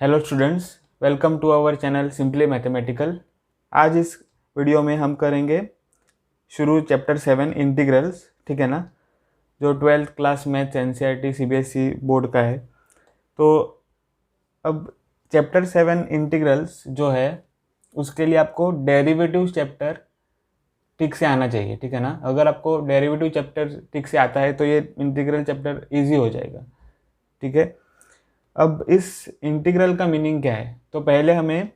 Hello students, welcome to our channel simply mathematical. आज इस video में हम करेंगे शुरू चैप्टर 7 इंटीग्रल्स, ठीक है ना, जो 12th class maths NCERT CBSE board का है। तो अब चैप्टर 7 इंटीग्रल्स जो है उसके लिए आपको डेरिवेटिव चैप्टर ठीक से आना चाहिए, ठीक है ना। अगर आपको डेरिवेटिव चैप्टर ठीक से आता है तो ये इंटीग्रल चैप्टर इजी हो जाएगा, ठीक है। अब इस इंटीग्रल का मीनिंग क्या है, तो पहले हमें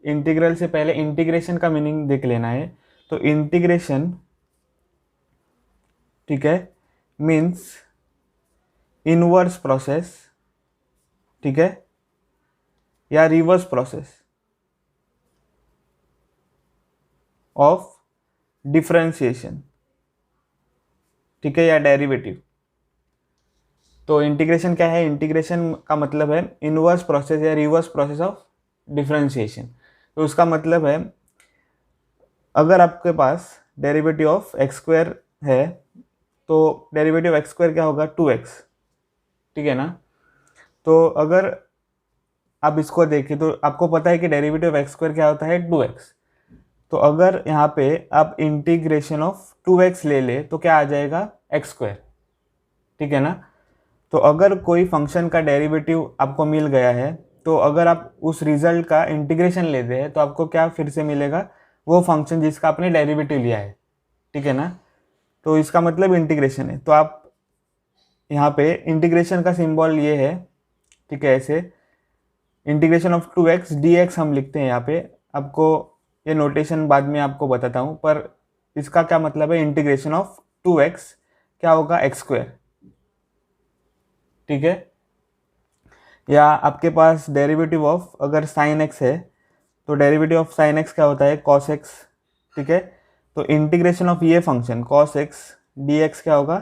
इंटीग्रल से पहले इंटीग्रेशन का मीनिंग देख लेना है। तो इंटीग्रेशन, ठीक है, मीन्स इनवर्स प्रोसेस, ठीक है, या रिवर्स प्रोसेस ऑफ डिफरेंशिएशन, ठीक है, या डेरिवेटिव। तो इंटीग्रेशन क्या है? इंटीग्रेशन का मतलब है इनवर्स प्रोसेस या रिवर्स प्रोसेस ऑफ डिफरेंशिएशन। तो उसका मतलब है अगर आपके पास डेरिवेटिव ऑफ एक्स स्क्वायर है तो डेरिवेटिव एक्स स्क्वायर क्या होगा? 2x, ठीक है ना। तो अगर आप इसको देखें तो आपको पता है कि डेरिवेटिव एक्स स्क्वायर क्या होता है? 2x। तो अगर यहाँ पे आप इंटीग्रेशन ऑफ 2x ले ले तो क्या आ जाएगा? एक्स स्क्वायर, ठीक है ना। तो अगर कोई फंक्शन का डेरिवेटिव आपको मिल गया है तो अगर आप उस रिजल्ट का इंटीग्रेशन लेते हैं तो आपको क्या फिर से मिलेगा? वो फंक्शन जिसका आपने डेरिवेटिव लिया है, ठीक है ना। तो इसका मतलब इंटीग्रेशन है। तो आप यहाँ पे इंटीग्रेशन का सिंबल ये है, ठीक है, ऐसे इंटीग्रेशन ऑफ 2x dx हम लिखते हैं यहाँ पे। आपको ये नोटेशन बाद में आपको बताता हूँ, पर इसका क्या मतलब है? इंटीग्रेशन ऑफ 2x क्या होगा? एक्स स्क्वायर, ठीक है। या आपके पास डेरिवेटिव ऑफ अगर साइन x है तो डेरिवेटिव ऑफ साइन x क्या होता है? कॉस x, ठीक है। तो इंटीग्रेशन ऑफ ये फंक्शन कॉस x dx क्या होगा?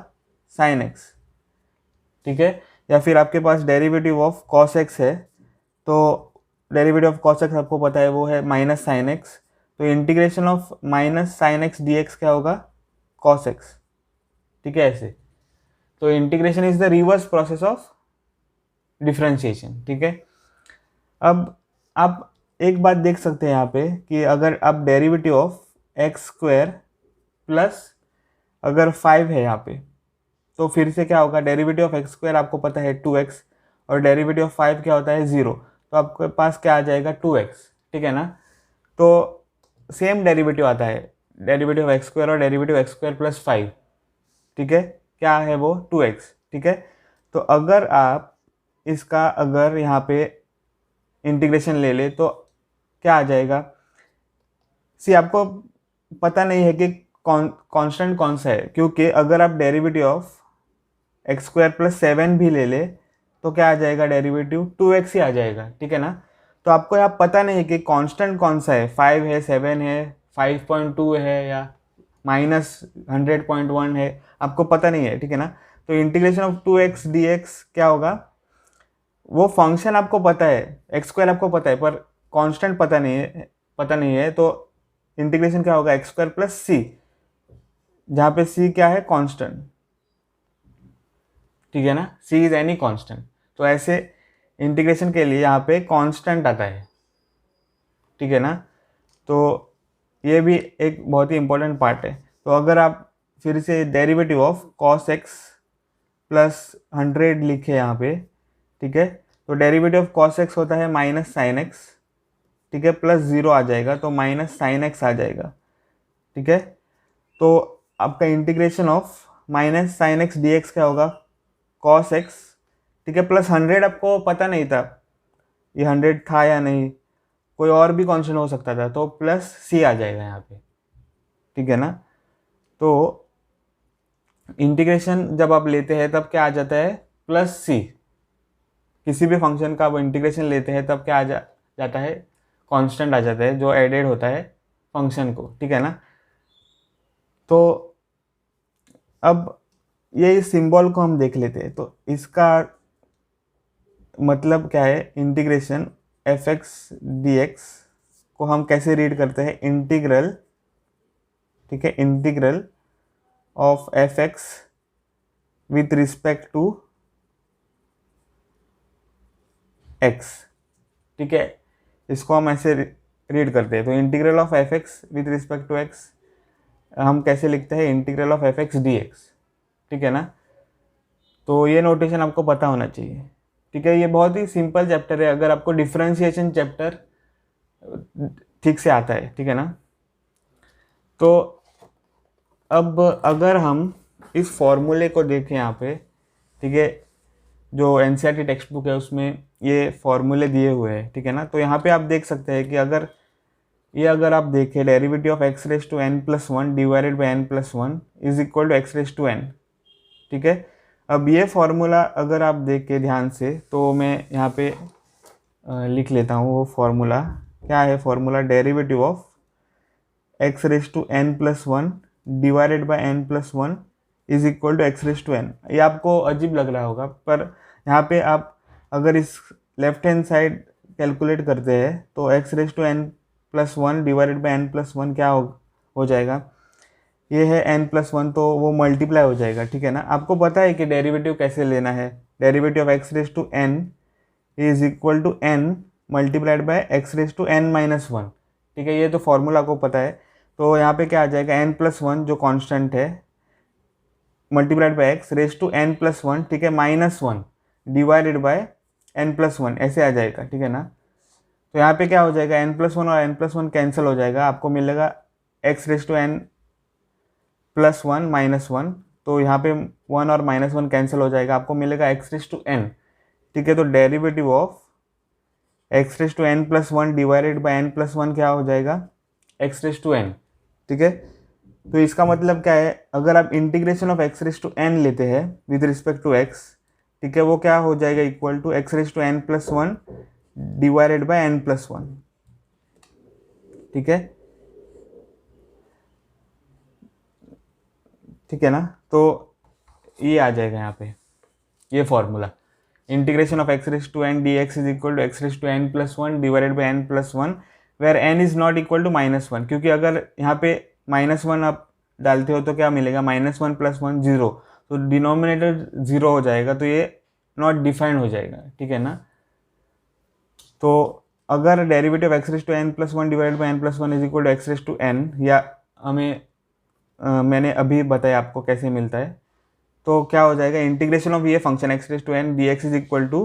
साइन x, ठीक है। या फिर आपके पास डेरिवेटिव ऑफ कॉस x है तो डेरिवेटिव ऑफ कॉस x आपको पता है वो है माइनस साइन एक्स। तो integration of minus sine x d x क्या होगा? कॉस एक्स, ठीक है, ऐसे। तो integration is the reverse process of differentiation, ठीक है। अब आप एक बात देख सकते हैं यहाँ पे कि अगर आप derivative of x square plus अगर 5 है यहाँ पे तो फिर से क्या होगा? डेरिवेटिव ऑफ एक्स स्क्वायर आपको पता है 2x और डेरिवेटिव ऑफ 5 क्या होता है? 0। तो आपके पास क्या आ जाएगा? 2x, ठीक है ना। तो सेम डेरिवेटिव आता है, डेरिवेटिव ऑफ एक्स स्क्वायर और डेरिवेटिव एक्स स्क्वायर प्लस 5, ठीक है, क्या है वो? 2x, ठीक है। तो अगर आप इसका अगर यहाँ पे इंटीग्रेशन ले ले तो क्या आ जाएगा? सी आपको पता नहीं है कि कांस्टेंट कौन सा है, क्योंकि अगर आप derivative of x square plus 7 भी ले ले तो क्या आ जाएगा? डेरिवेटिव 2x ही आ जाएगा, ठीक है ना। तो आपको यहाँ पता नहीं है कि कांस्टेंट कौन सा है, 5 है, 7 है, 5.2 है या माइनस 100.1 है, आपको पता नहीं है, ठीक है ना। तो इंटीग्रेशन ऑफ 2x dx क्या होगा? वो फंक्शन आपको पता है, एक्स स्क्वायर आपको पता है, पर कांस्टेंट पता नहीं है। तो इंटीग्रेशन क्या होगा? एक्स स्क्वायर प्लस सी, जहाँ पे सी क्या है? कांस्टेंट, ठीक है ना। सी इज एनी कांस्टेंट। तो ऐसे इंटीग्रेशन के लिए यहाँ पे कांस्टेंट आता है, ठीक है ना। तो ये भी एक बहुत ही इंपॉर्टेंट पार्ट है। तो अगर आप फिर से derivative of cos x plus 100 लिखे यहाँ पे, ठीक है, तो डेरिवेटिव ऑफ कॉस एक्स होता है माइनस साइन एक्स, ठीक है, प्लस 0 आ जाएगा तो माइनस साइन एक्स आ जाएगा, ठीक है। तो आपका integration of minus sine x d x क्या होगा? कॉस एक्स, ठीक है, प्लस 100 आपको पता नहीं था ये 100 था या नहीं, कोई और भी कॉन्स्टेंट हो सकता था, तो प्लस सी आ जाएगा यहाँ पे, ठीक है ना। तो इंटीग्रेशन जब आप लेते हैं तब क्या आ जाता है? प्लस सी। किसी भी फंक्शन का आप इंटीग्रेशन लेते हैं तब क्या जाता है? कांस्टेंट आ जाता है जो एडेड होता है फंक्शन को, ठीक है ना। तो अब ये इस सिंबल को हम देख लेते हैं। तो इसका मतलब क्या है? Integration f x d x को हम कैसे रीड करते हैं? इंटीग्रल, ठीक है, integral of f x with respect to x, ठीक है, इसको हम ऐसे रीड करते हैं। तो integral of f x with respect to x हम कैसे लिखते हैं, integral of f x d x, ठीक है ना। तो ये नोटेशन आपको पता होना चाहिए, ठीक है। ये बहुत ही सिंपल चैप्टर है अगर आपको डिफरेंशिएशन चैप्टर ठीक से आता है, ठीक है ना। तो अब अगर हम इस फॉर्मूले को देखें यहाँ पे, ठीक है, जो एनसीईआरटी टेक्स्ट बुक है उसमें ये फॉर्मूले दिए हुए हैं, ठीक है ना। तो यहाँ पे आप देख सकते हैं कि अगर आप देखें derivative of x raise to n plus one divided by n plus one is equal to x raise to n, ठीक है। अब ये फॉर्मूला अगर आप देखें ध्यान से तो मैं यहाँ पे लिख लेता हूँ वो फॉर्मूला। क्या है formula, derivative of x raise to n plus one divided by n plus one is equal to x raise to n. ये आपको अजीब लग रहा होगा, पर यहाँ पे आप अगर इस लेफ्ट हैंड साइड कैलकुलेट करते हैं तो x raise to n plus one divided by n plus one क्या हो जाएगा, ये है एन प्लस वन, तो वो मल्टीप्लाई हो जाएगा, ठीक है ना। आपको पता है कि डेरिवेटिव कैसे लेना है, derivative of x raise to n is equal to n multiplied by x raise to n minus one, ठीक है। ये तो फॉर्मूला को पता है। तो यहाँ पे क्या आ जाएगा, एन प्लस वन जो कांस्टेंट है multiplied by x raise to n plus one, ठीक है, minus one divided by n plus one, ऐसे आ जाएगा, ठीक है ना। तो यहाँ पे क्या हो जाएगा, एन प्लस वन और एन प्लस वन कैंसिल हो जाएगा, आपको मिलेगा x raise to n plus one minus one. तो यहाँ पे वन और माइनस वन कैंसिल हो जाएगा, आपको मिलेगा एक्स रेज टू एन, ठीक है। तो derivative of x raise to n plus one divided by n plus one क्या हो जाएगा, एक्स रेज टू एन, ठीक है। तो इसका मतलब क्या है, अगर आप integration of x raise to n लेते हैं विद रिस्पेक्ट टू एक्स, ठीक है, वो क्या हो जाएगा, equal to x raise to n plus one divided by n plus one, ठीक है, ठीक है ना। तो ये आ जाएगा यहाँ पे ये formula, integration of x raise to n d x is equal to x raise to n plus one divided by n plus one where n is not equal to minus one, क्योंकि अगर यहाँ पे minus one आप डालते हो तो क्या मिलेगा, minus one plus one zero, तो डिनोमिनेटर जीरो हो जाएगा, तो ये नॉट डिफाइंड हो जाएगा, ठीक है ना। तो अगर derivative x raise to n plus one divided by n plus one is equal to x raise to n, या हमें मैंने अभी बताया आपको कैसे मिलता है, तो क्या हो जाएगा, इंटीग्रेशन ऑफ ये function x raise to n d x is equal to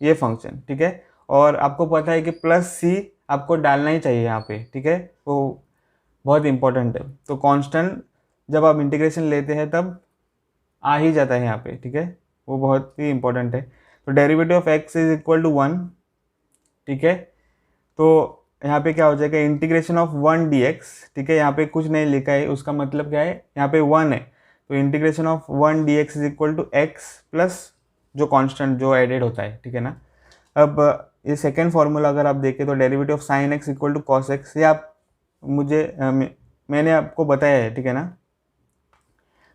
ये फंक्शन, ठीक है। और आपको पता है कि प्लस सी आपको डालना ही चाहिए यहाँ पे, ठीक है, वो बहुत इंपॉर्टेंट है। तो कांस्टेंट जब आप इंटीग्रेशन लेते हैं तब आ ही जाता है यहाँ पे, ठीक है, वो बहुत ही इंपॉर्टेंट है। तो derivative of x is equal to one, ठीक है। तो यहाँ पे क्या हो जाएगा, integration of one d x, ठीक है, यहाँ पे कुछ नहीं लिखा है, उसका मतलब क्या है, यहाँ पे वन है, तो integration of one d x is equal to x plus जो कांस्टेंट जो एडेड होता है, ठीक है ना। अब ये सेकेंड फॉर्मूला अगर आप देखें तो derivative of sine x equal to cos x, ये आप मैंने आपको बताया है, ठीक है ना।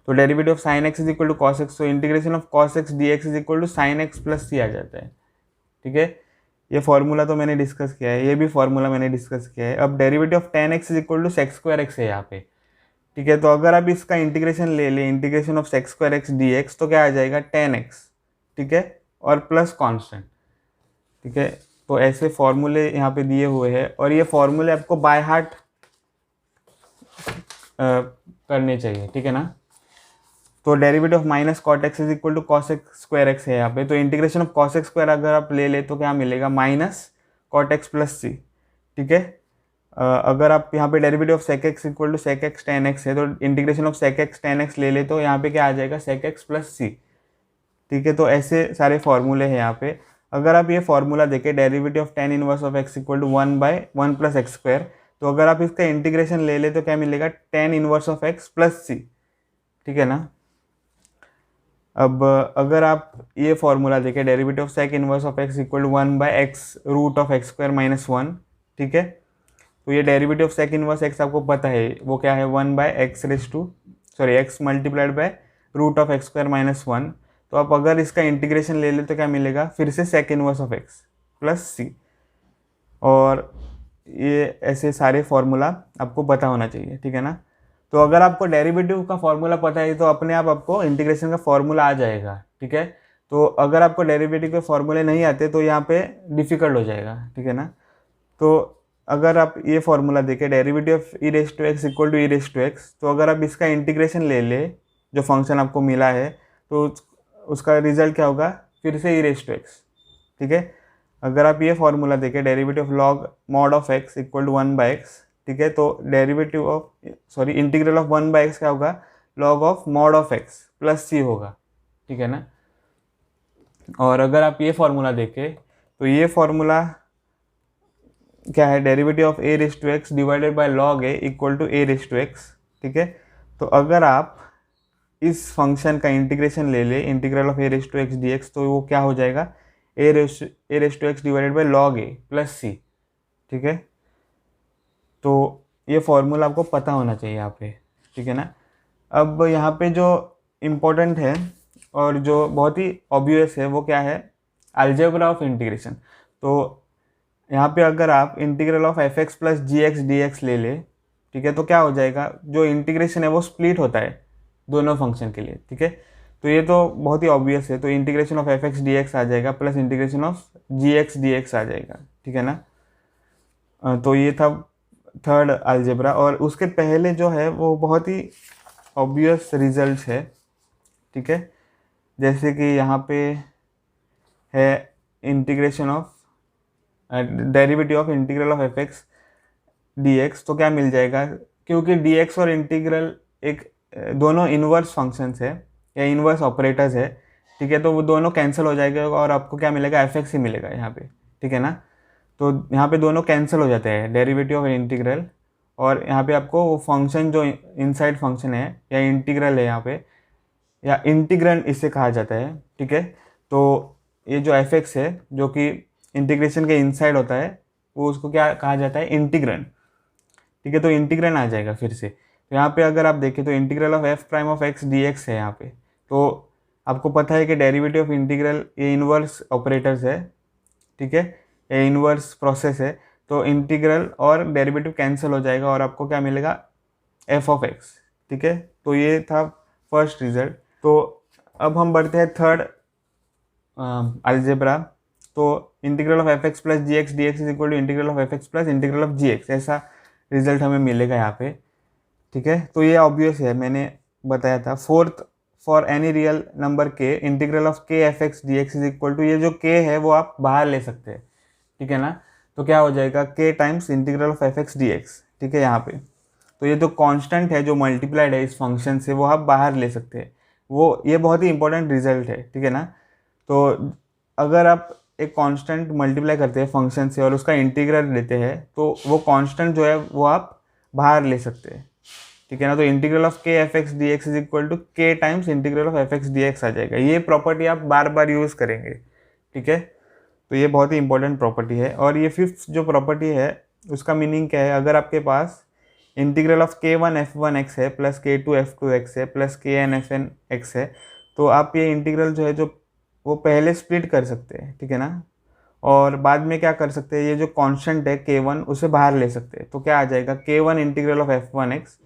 तो derivative of sine x is equal to cos x, तो integration of cos x d x is equal to sine x plus c आ जाता है, ठीक है। ये फॉर्मूला तो मैंने डिस्कस किया है, ये भी फॉर्मूला मैंने डिस्कस किया है। अब derivative of tan x is equal to sec square x है यहाँ पे, ठीक है। तो अगर आप इसका इंटीग्रेशन ले लें, integration of sex square x d x, तो क्या आ जाएगा, टेन एक्स, ठीक है, और प्लस कॉन्स्टेंट, ठीक है। तो ऐसे फॉर्मूले यहाँ पे दिए हुए हैं, और ये फॉर्मूले आपको बाय हार्ट करने चाहिए, ठीक है ना। तो derivative of minus cot x is equal to cos x square x है यहाँ पे, तो integration of cos x square अगर आप ले ले तो क्या मिलेगा, minus cot x plus c, ठीक है। अगर आप यहाँ पे derivative of sec x equal to sec x tan x है, तो integration of sec x tan x ले ले तो यहाँ पे क्या आ जाएगा, सेक एक्स प्लस सी, ठीक है। तो ऐसे सारे फॉर्मूले हैं यहाँ पे। अगर आप ये फॉर्मूला देखें, derivative of tan inverse of x equal to one by one plus x square, तो अगर आप इसका इंटीग्रेशन ले ले तो क्या मिलेगा, tan inverse of x plus c, ठीक है ना। अब अगर आप ये फॉर्मूला देखें, derivative of sec inverse of x equal to one by x root of x square minus one, ठीक है। तो ये derivative of sec inverse x आपको पता है वो क्या है, one by x raise to x multiplied by root of x square minus one. तो आप अगर इसका इंटीग्रेशन ले ले तो क्या मिलेगा, फिर से sec inverse of x plus c, और ये ऐसे सारे फॉर्मूला आपको पता होना चाहिए, ठीक है ना। तो अगर आपको डेरिवेटिव का फॉर्मूला पता है तो अपने आप आपको इंटीग्रेशन का फॉर्मूला आ जाएगा, ठीक है। तो अगर आपको डेरिवेटिव के फॉर्मूले नहीं आते तो यहाँ पे डिफ़िकल्ट हो जाएगा, ठीक है ना। तो अगर आप ये फॉर्मूला देखें derivative of e raise to x equal to e raise to x, तो अगर आप इसका इंटीग्रेशन ले ले जो फंक्शन आपको मिला है तो उसका रिजल्ट क्या होगा, फिर से ई रेस टू एक्स, ठीक है। अगर आप ये फॉर्मूला देखें derivative of log mod of x equal to 1/x, ठीक है, तो derivative of integral of 1/x क्या होगा, log of mod of x plus c होगा, ठीक है ना। और अगर आप ये फॉर्मूला देखें तो ये फॉर्मूला क्या है, derivative of a raise to x divided by log a equal to a raise to x, ठीक है। तो अगर आप इस फंक्शन का इंटीग्रेशन ले ले integral of a raise to x d x, तो वो क्या हो जाएगा, a raise to x divided by log a plus c, ठीक है। तो ये फॉर्मूला आपको पता होना चाहिए यहाँ पे, ठीक है ना। अब यहाँ पे जो इम्पोर्टेंट है और जो बहुत ही ऑब्वियस है वो क्या है, अलजेब्रा ऑफ इंटीग्रेशन। तो यहाँ पे अगर आप integral of f x plus g x d x ले ले, ठीक है, तो क्या हो जाएगा, जो इंटीग्रेशन है वो स्प्लिट होता है दोनों फंक्शन के लिए, ठीक है। तो ये तो बहुत ही ऑब्वियस है, तो integration of f x d x आ जाएगा plus integration of g x d x आ जाएगा, ठीक है ना। तो ये था थर्ड अलजेब्रा। और उसके पहले जो है वो बहुत ही ऑब्वियस रिजल्ट है, ठीक है। जैसे कि यहाँ पे है integration of derivative of integral of f x d x, तो क्या मिल जाएगा, क्योंकि डी एक्स और इंटीग्रल एक दोनों इन्वर्स फंक्शंस है या इन्वर्स ऑपरेटर्स है, ठीक है। तो वो दोनों कैंसिल हो जाएगा और आपको क्या मिलेगा, एफ एक्स ही मिलेगा यहाँ पे, ठीक है ना। तो यहाँ पे दोनों कैंसिल हो जाते हैं, डेरिवेटिव ऑफ इंटीग्रल, और यहाँ पे आपको वो फंक्शन जो इनसाइड फंक्शन है या इंटीग्रल है यहाँ पे, या इंटीग्रैंड इसे कहा जाता है, ठीक है। तो ये जो एफ एक्स है जो कि इंटीग्रेशन के इनसाइड होता है, वो उसको क्या कहा जाता है, इंटीग्रैंड, ठीक है। तो इंटीग्रैंड आ जाएगा फिर से। तो यहाँ पे अगर आप देखें तो integral of F prime of x d x है यहाँ पे। तो आपको पता है कि डेरिवेटिव ऑफ इंटीग्रल ये इन्वर्स ऑपरेटर्स है, ठीक है, ये इन्वर्स प्रोसेस है। तो इंटीग्रल और डेरिवेटिव कैंसिल हो जाएगा और आपको क्या मिलेगा, एफ ऑफ एक्स, ठीक है। तो ये था फर्स्ट रिजल्ट। तो अब हम बढ़ते हैं थर्ड अलजेब्रा। तो integral of f x plus g x d x is equal to integral of f x plus integral of g x, ऐसा रिजल्ट हमें मिलेगा यहाँ पे, ठीक है। तो ये ऑब्वियस है, मैंने बताया था। Fourth, for any real number k integral of k f x d x is equal to, ये जो के है वो आप बाहर ले सकते हैं, ठीक है ना। तो क्या हो जाएगा, के times integral of f x d x, ठीक है यहाँ पे। तो ये जो कांस्टेंट है जो मल्टीप्लाइड है इस फंक्शन से, वो आप बाहर ले सकते हैं। वो ये बहुत ही इंपॉर्टेंट रिजल्ट है, ठीक है ना। तो अगर आप एक कांस्टेंट मल्टीप्लाई करते हैं फंक्शन से और उसका इंटीग्रल लेते हैं, तो वो कांस्टेंट जो है वो आप बाहर ले सकते हैं, ठीक है ना। तो integral of k f x d x is equal to k times integral of f x d x आ जाएगा। ये प्रॉपर्टी आप बार बार यूज़ करेंगे, ठीक है। तो ये बहुत ही इंपॉर्टेंट प्रॉपर्टी है। और ये फिफ्थ जो प्रॉपर्टी है उसका मीनिंग क्या है, अगर आपके पास इंटीग्रल ऑफ के वन एफ वन एक्स है plus k to F two x है प्लस के एन एफ एन एक्स है, तो आप ये इंटीग्रल जो है जो वो पहले स्प्लिट कर सकते हैं, ठीक है ना। और बाद में क्या कर सकते हैं, ये जो कांस्टेंट है के वन उसे बाहर ले सकते हैं। तो क्या आ जाएगा, k one integral of f one x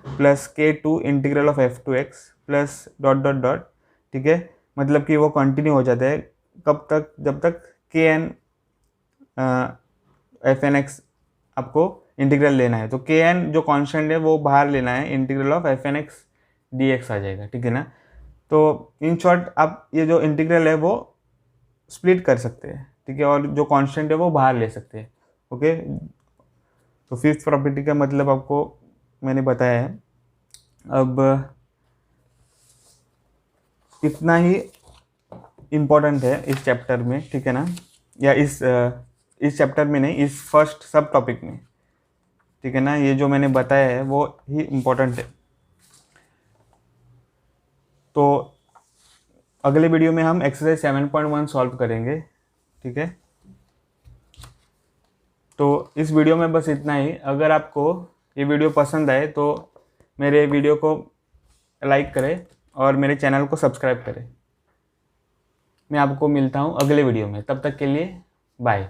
plus k two integral of f two x plus dot dot dot, ठीक है। मतलब कि वो कंटिन्यू हो जाता है कब तक, जब तक के एन एफ एन एक्स आपको इंटीग्रल लेना है। तो के एन जो कांस्टेंट है वो बाहर लेना है, integral of f n x d x आ जाएगा, ठीक है ना। तो इन शॉर्ट आप ये जो इंटीग्रल है वो स्प्लिट कर सकते हैं, ठीक है, और जो कांस्टेंट है वो बाहर ले सकते हैं, ओके। तो फिफ्थ प्रॉपर्टी का मतलब आपको मैंने बताया है। अब इतना ही इम्पोर्टेंट है इस चैप्टर में, ठीक है ना, या इस चैप्टर में नहीं, इस फर्स्ट सब टॉपिक में, ठीक है ना। ये जो मैंने बताया है वो ही इम्पोर्टेंट है। तो अगले वीडियो में हम एक्सरसाइज 7.1 सॉल्व करेंगे, ठीक है। तो इस वीडियो में बस इतना ही। अगर आपको ये वीडियो पसंद आए तो मेरे वीडियो को लाइक करें और मेरे चैनल को सब्सक्राइब करें। मैं आपको मिलता हूँ अगले वीडियो में, तब तक के लिए बाय।